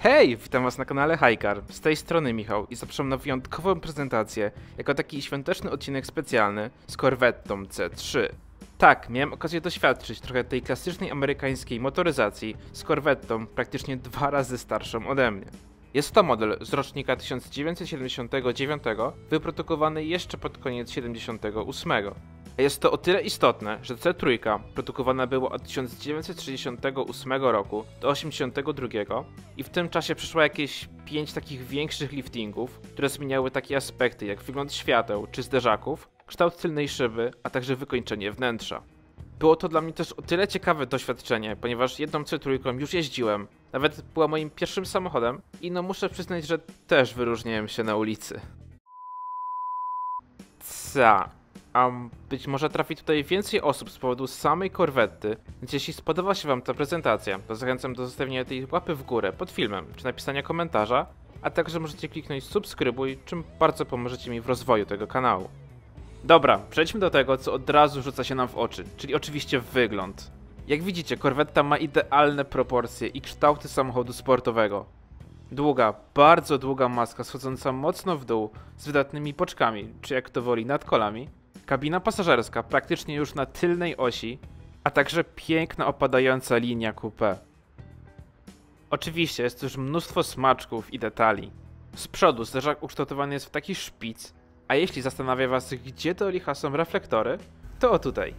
Hej, witam was na kanale Highcar. Z tej strony Michał i zapraszam na wyjątkową prezentację jako taki świąteczny odcinek specjalny z Corvettą C3. Tak, miałem okazję doświadczyć trochę tej klasycznej amerykańskiej motoryzacji z Corvettą praktycznie 2 razy starszą ode mnie. Jest to model z rocznika 1979, wyprodukowany jeszcze pod koniec 78. A jest to o tyle istotne, że C3 produkowana była od 1968 roku do 1982 i w tym czasie przeszła jakieś 5 takich większych liftingów, które zmieniały takie aspekty jak wygląd świateł czy zderzaków, kształt tylnej szyby, a także wykończenie wnętrza. Było to dla mnie też o tyle ciekawe doświadczenie, ponieważ jedną C3 już jeździłem, nawet była moim pierwszym samochodem i no muszę przyznać, że też wyróżniłem się na ulicy. Być może trafi tutaj więcej osób z powodu samej Corvetty, więc jeśli spodoba się wam ta prezentacja, to zachęcam do zostawienia tej łapy w górę pod filmem, czy napisania komentarza, a także możecie kliknąć subskrybuj, czym bardzo pomożecie mi w rozwoju tego kanału. Dobra, przejdźmy do tego, co od razu rzuca się nam w oczy, czyli oczywiście wygląd. Jak widzicie, Corvetta ma idealne proporcje i kształty samochodu sportowego. Długa, bardzo długa maska schodząca mocno w dół z wydatnymi boczkami, czy jak to woli nad kolami, kabina pasażerska praktycznie już na tylnej osi, a także piękna opadająca linia coupé. Oczywiście jest tu już mnóstwo smaczków i detali. Z przodu zderzak ukształtowany jest w taki szpic, a jeśli zastanawia was, gdzie do licha są reflektory, to o tutaj.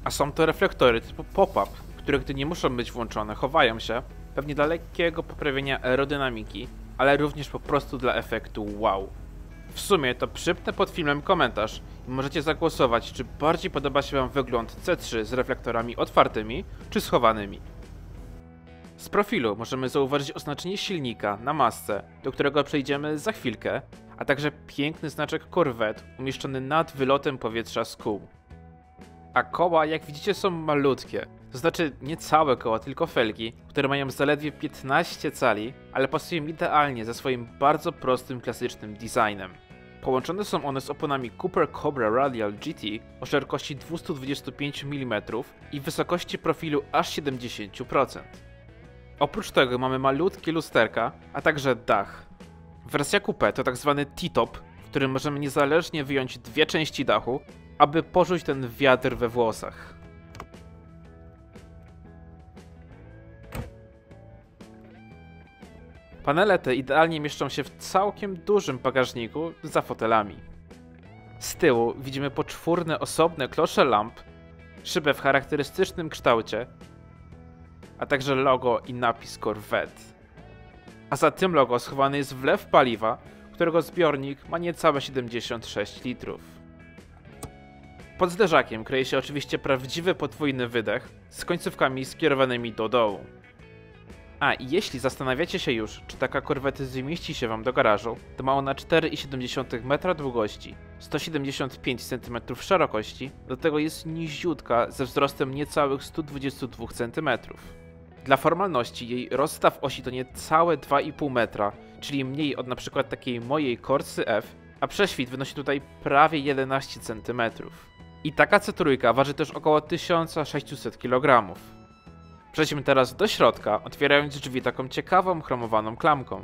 A są to reflektory typu pop-up, które gdy nie muszą być włączone, chowają się, pewnie dla lekkiego poprawienia aerodynamiki, ale również po prostu dla efektu wow. W sumie to przypnę pod filmem komentarz i możecie zagłosować, czy bardziej podoba się wam wygląd C3 z reflektorami otwartymi, czy schowanymi. Z profilu możemy zauważyć oznaczenie silnika na masce, do którego przejdziemy za chwilkę, a także piękny znaczek Corvette umieszczony nad wylotem powietrza z kół. A koła, jak widzicie, są malutkie, to znaczy nie całe koła, tylko felgi, które mają zaledwie 15 cali, ale pasują idealnie ze swoim bardzo prostym, klasycznym designem. Połączone są one z oponami Cooper Cobra Radial GT o szerokości 225 mm i wysokości profilu aż 70%. Oprócz tego mamy malutkie lusterka, a także dach. Wersja coupé to tzw. T-top, w którym możemy niezależnie wyjąć 2 części dachu, aby poczuć ten wiatr we włosach. Panele te idealnie mieszczą się w całkiem dużym bagażniku za fotelami. Z tyłu widzimy poczwórne osobne klosze lamp, szybę w charakterystycznym kształcie, a także logo i napis Corvette. A za tym logo schowany jest wlew paliwa, którego zbiornik ma niecałe 76 litrów. Pod zderzakiem kryje się oczywiście prawdziwy podwójny wydech z końcówkami skierowanymi do dołu. A i jeśli zastanawiacie się już, czy taka Corvette zmieści się wam do garażu, to ma ona 4,7 m długości, 175 cm szerokości, do tego jest niziutka ze wzrostem niecałych 122 cm. Dla formalności jej rozstaw osi to niecałe 2,5 metra, czyli mniej od np. takiej mojej Corsy F, a prześwit wynosi tutaj prawie 11 cm. I taka C3 waży też około 1600 kg. Przejdźmy teraz do środka, otwierając drzwi taką ciekawą chromowaną klamką.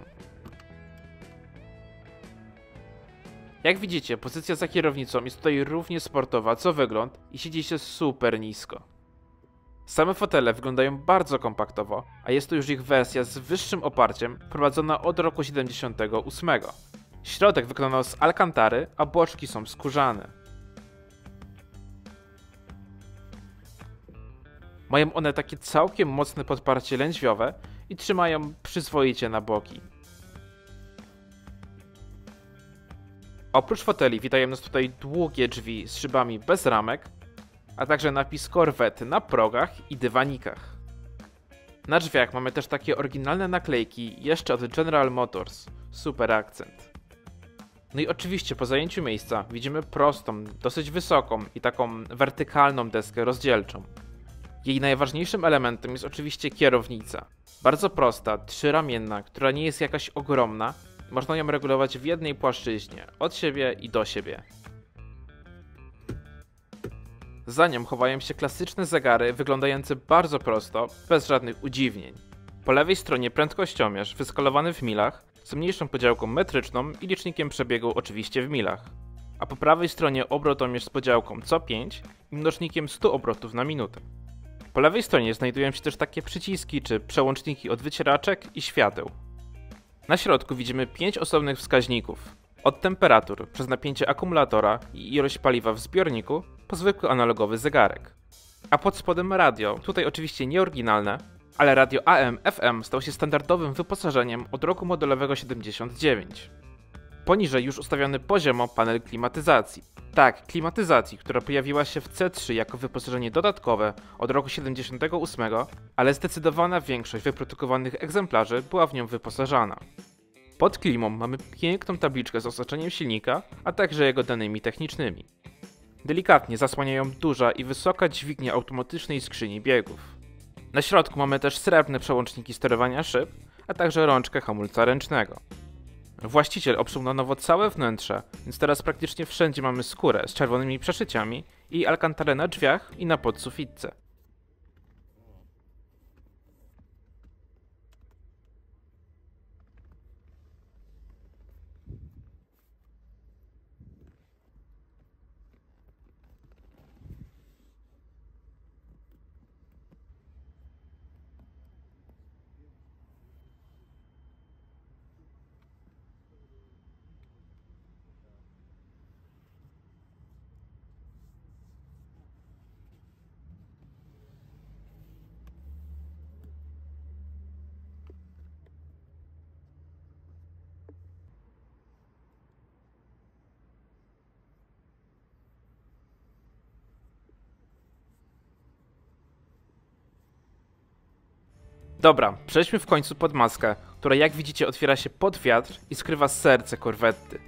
Jak widzicie, pozycja za kierownicą jest tutaj równie sportowa co wygląd i siedzi się super nisko. Same fotele wyglądają bardzo kompaktowo, a jest to już ich wersja z wyższym oparciem, wprowadzona od roku 78. Środek wykonano z alkantary, a boczki są skórzane. Mają one takie całkiem mocne podparcie lędźwiowe i trzymają przyzwoicie na boki. Oprócz foteli witają nas tutaj długie drzwi z szybami bez ramek, a także napis Corvette na progach i dywanikach. Na drzwiach mamy też takie oryginalne naklejki jeszcze od General Motors. Super akcent. No i oczywiście po zajęciu miejsca widzimy prostą, dosyć wysoką i taką wertykalną deskę rozdzielczą. Jej najważniejszym elementem jest oczywiście kierownica. Bardzo prosta, 3-ramienna, która nie jest jakaś ogromna. Można ją regulować w jednej płaszczyźnie, od siebie i do siebie. Za nią chowają się klasyczne zegary wyglądające bardzo prosto, bez żadnych udziwnień. Po lewej stronie prędkościomierz wyskalowany w milach z mniejszą podziałką metryczną i licznikiem przebiegu oczywiście w milach. A po prawej stronie obrotomierz z podziałką co 5 i mnożnikiem 100 obrotów na minutę. Po lewej stronie znajdują się też takie przyciski czy przełączniki od wycieraczek i świateł. Na środku widzimy 5 osobnych wskaźników. Od temperatur, przez napięcie akumulatora i ilość paliwa w zbiorniku, po zwykły analogowy zegarek. A pod spodem radio, tutaj oczywiście nie oryginalne, ale radio AM/FM stało się standardowym wyposażeniem od roku modelowego 79. Poniżej już ustawiony poziomo panel klimatyzacji. Tak, klimatyzacji, która pojawiła się w C3 jako wyposażenie dodatkowe od roku 78, ale zdecydowana większość wyprodukowanych egzemplarzy była w nią wyposażana. Pod klimą mamy piękną tabliczkę z oznaczeniem silnika, a także jego danymi technicznymi. Delikatnie zasłania ją duża i wysoka dźwignia automatycznej skrzyni biegów. Na środku mamy też srebrne przełączniki sterowania szyb, a także rączkę hamulca ręcznego. Właściciel obszył na nowo całe wnętrze, więc teraz praktycznie wszędzie mamy skórę z czerwonymi przeszyciami i alkantarę na drzwiach i na podsufitce. Dobra, przejdźmy w końcu pod maskę, która jak widzicie otwiera się pod wiatr i skrywa serce korwety.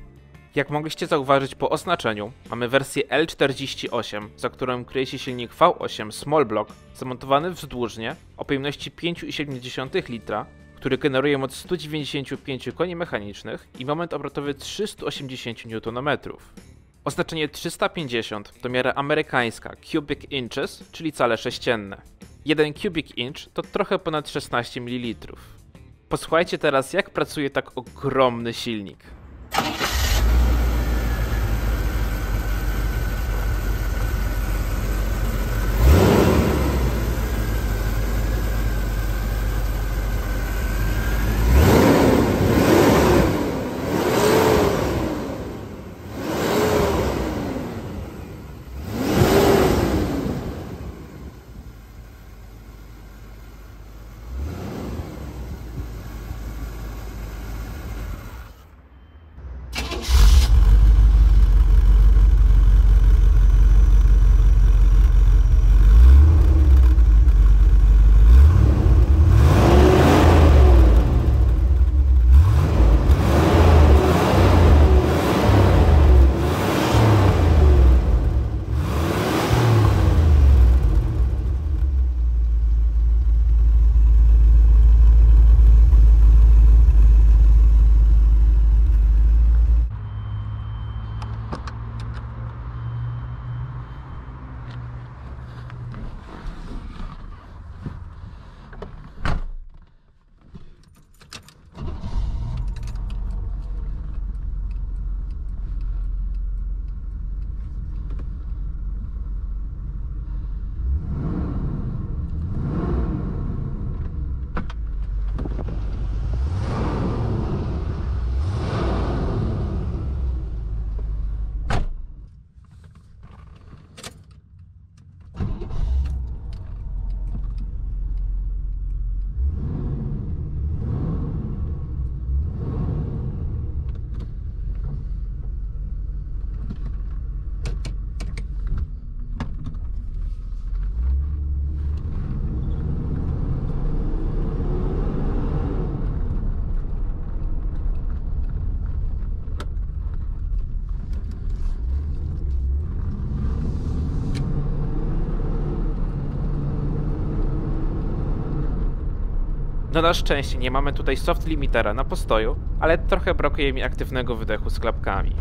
Jak mogliście zauważyć po oznaczeniu, mamy wersję L48, za którą kryje się silnik V8 Small Block zamontowany wzdłużnie o pojemności 5,7 litra, który generuje moc 195 koni mechanicznych i moment obrotowy 380 Nm. Oznaczenie 350 to miara amerykańska cubic inches, czyli cale sześcienne. 1 cubic inch to trochę ponad 16 ml. Posłuchajcie teraz, jak pracuje tak ogromny silnik. No na szczęście nie mamy tutaj soft limitera na postoju, ale trochę brakuje mi aktywnego wydechu z klapkami.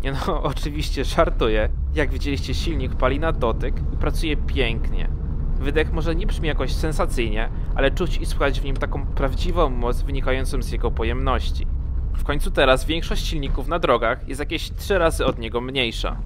Nie no, oczywiście żartuję. Jak widzieliście, silnik pali na dotyk i pracuje pięknie. Wydech może nie brzmi jakoś sensacyjnie, ale czuć i słychać w nim taką prawdziwą moc wynikającą z jego pojemności. W końcu teraz większość silników na drogach jest jakieś 3 razy od niego mniejsza.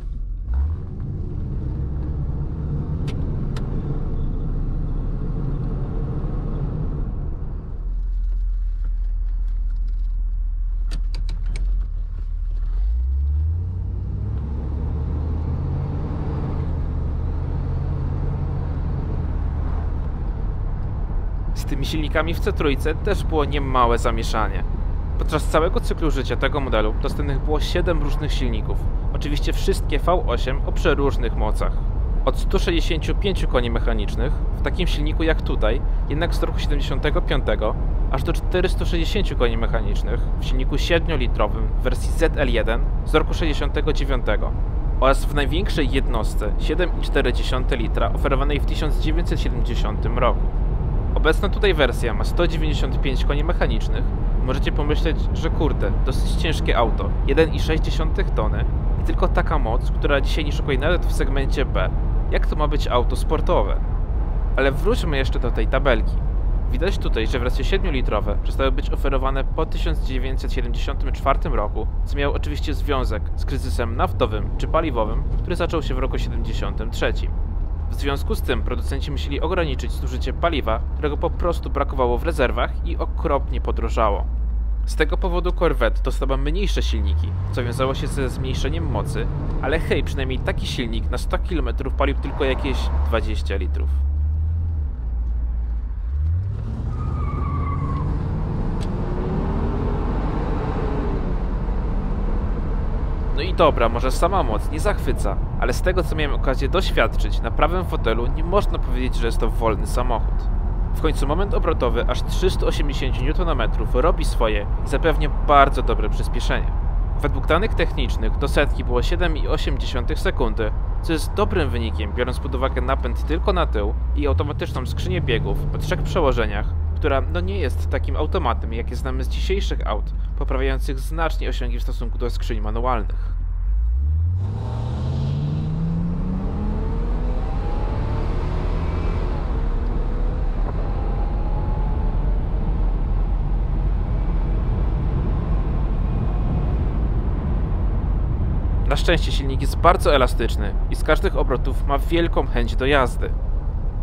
Z tymi silnikami w C3 też było niemałe zamieszanie. Podczas całego cyklu życia tego modelu dostępnych było 7 różnych silników. Oczywiście wszystkie V8 o przeróżnych mocach. Od 165 koni mechanicznych w takim silniku jak tutaj, jednak z roku 75, aż do 460 koni mechanicznych w silniku 7-litrowym w wersji ZL1 z roku 69 oraz w największej jednostce 7,4 litra oferowanej w 1970 roku. Obecna tutaj wersja ma 195 koni mechanicznych. Możecie pomyśleć, że kurde, dosyć ciężkie auto, 1,6 tony i tylko taka moc, która dzisiaj nie szokuje nawet w segmencie B. Jak to ma być auto sportowe? Ale wróćmy jeszcze do tej tabelki. Widać tutaj, że wersje 7-litrowe przestały być oferowane po 1974 roku, co miało oczywiście związek z kryzysem naftowym czy paliwowym, który zaczął się w roku 73. W związku z tym producenci musieli ograniczyć zużycie paliwa, którego po prostu brakowało w rezerwach i okropnie podrożało. Z tego powodu Corvette dostała mniejsze silniki, co wiązało się ze zmniejszeniem mocy, ale hej, przynajmniej taki silnik na 100 km palił tylko jakieś 20 litrów. No i dobra, może sama moc nie zachwyca, ale z tego co miałem okazję doświadczyć na prawym fotelu nie można powiedzieć, że jest to wolny samochód. W końcu moment obrotowy aż 380 Nm robi swoje i zapewnia bardzo dobre przyspieszenie. Według danych technicznych do setki było 7,8 sekundy, co jest dobrym wynikiem biorąc pod uwagę napęd tylko na tył i automatyczną skrzynię biegów po 3 przełożeniach, która no nie jest takim automatem, jakie znamy z dzisiejszych aut, poprawiających znacznie osiągi w stosunku do skrzyń manualnych. Na szczęście silnik jest bardzo elastyczny i z każdych obrotów ma wielką chęć do jazdy.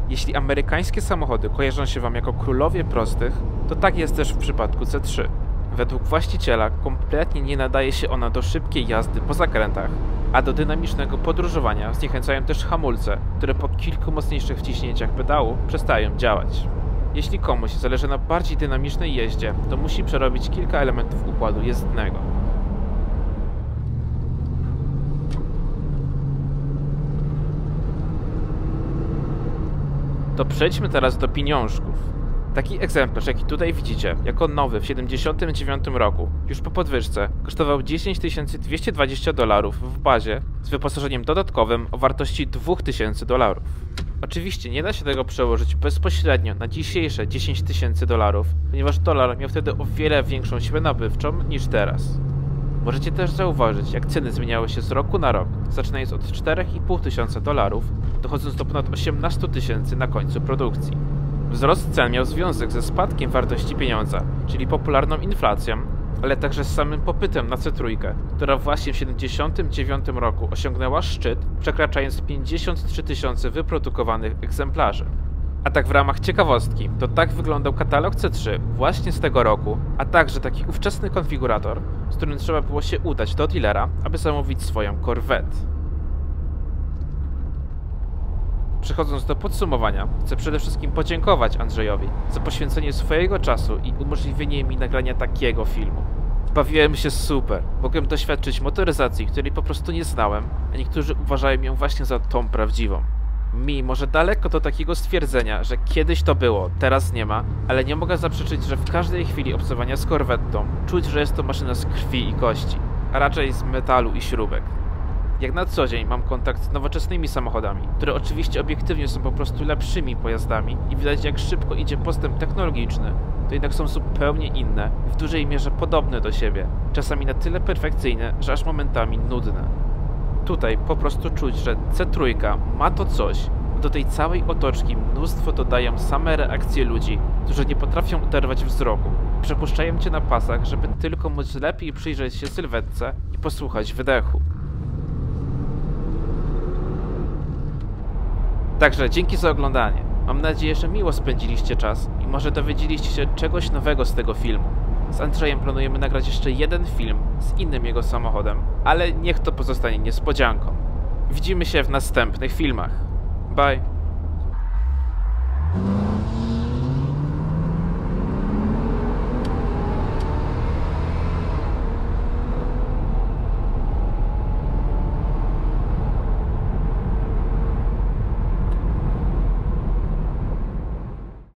Jeśli amerykańskie samochody kojarzą się Wam jako królowie prostych, to tak jest też w przypadku C3. Według właściciela kompletnie nie nadaje się ona do szybkiej jazdy po zakrętach, a do dynamicznego podróżowania zniechęcają też hamulce, które po kilku mocniejszych wciśnięciach pedału przestają działać. Jeśli komuś zależy na bardziej dynamicznej jeździe, to musi przerobić kilka elementów układu jezdnego. To przejdźmy teraz do pieniążków. Taki egzemplarz, jaki tutaj widzicie, jako nowy w 1979 roku, już po podwyżce, kosztował $10 220 w bazie z wyposażeniem dodatkowym o wartości $2000. Oczywiście nie da się tego przełożyć bezpośrednio na dzisiejsze $10 000, ponieważ dolar miał wtedy o wiele większą siłę nabywczą niż teraz. Możecie też zauważyć, jak ceny zmieniały się z roku na rok, zaczynając od $4500, dochodząc do ponad 18 000 na końcu produkcji. Wzrost cen miał związek ze spadkiem wartości pieniądza, czyli popularną inflacją, ale także z samym popytem na C3, która właśnie w 1979 roku osiągnęła szczyt, przekraczając 53 000 wyprodukowanych egzemplarzy. A tak w ramach ciekawostki, to tak wyglądał katalog C3 właśnie z tego roku, a także taki ówczesny konfigurator, z którym trzeba było się udać do dealera, aby zamówić swoją Corvette. Przechodząc do podsumowania, chcę przede wszystkim podziękować Andrzejowi za poświęcenie swojego czasu i umożliwienie mi nagrania takiego filmu. Bawiłem się super, mogłem doświadczyć motoryzacji, której po prostu nie znałem, a niektórzy uważają ją właśnie za tą prawdziwą. Mi może daleko do takiego stwierdzenia, że kiedyś to było, teraz nie ma, ale nie mogę zaprzeczyć, że w każdej chwili obcowania z Corvettą czuć, że jest to maszyna z krwi i kości, a raczej z metalu i śrubek. Jak na co dzień mam kontakt z nowoczesnymi samochodami, które oczywiście obiektywnie są po prostu lepszymi pojazdami i widać jak szybko idzie postęp technologiczny, to jednak są zupełnie inne i w dużej mierze podobne do siebie, czasami na tyle perfekcyjne, że aż momentami nudne. Tutaj po prostu czuć, że C3 ma to coś, Do tej całej otoczki mnóstwo dodają same reakcje ludzi, którzy nie potrafią oderwać wzroku. Przepuszczają cię na pasach, żeby tylko móc lepiej przyjrzeć się sylwetce i posłuchać wydechu. Także dzięki za oglądanie. Mam nadzieję, że miło spędziliście czas i może dowiedzieliście się czegoś nowego z tego filmu. Z Andrzejem planujemy nagrać jeszcze jeden film z innym jego samochodem, ale niech to pozostanie niespodzianką. Widzimy się w następnych filmach. Bye!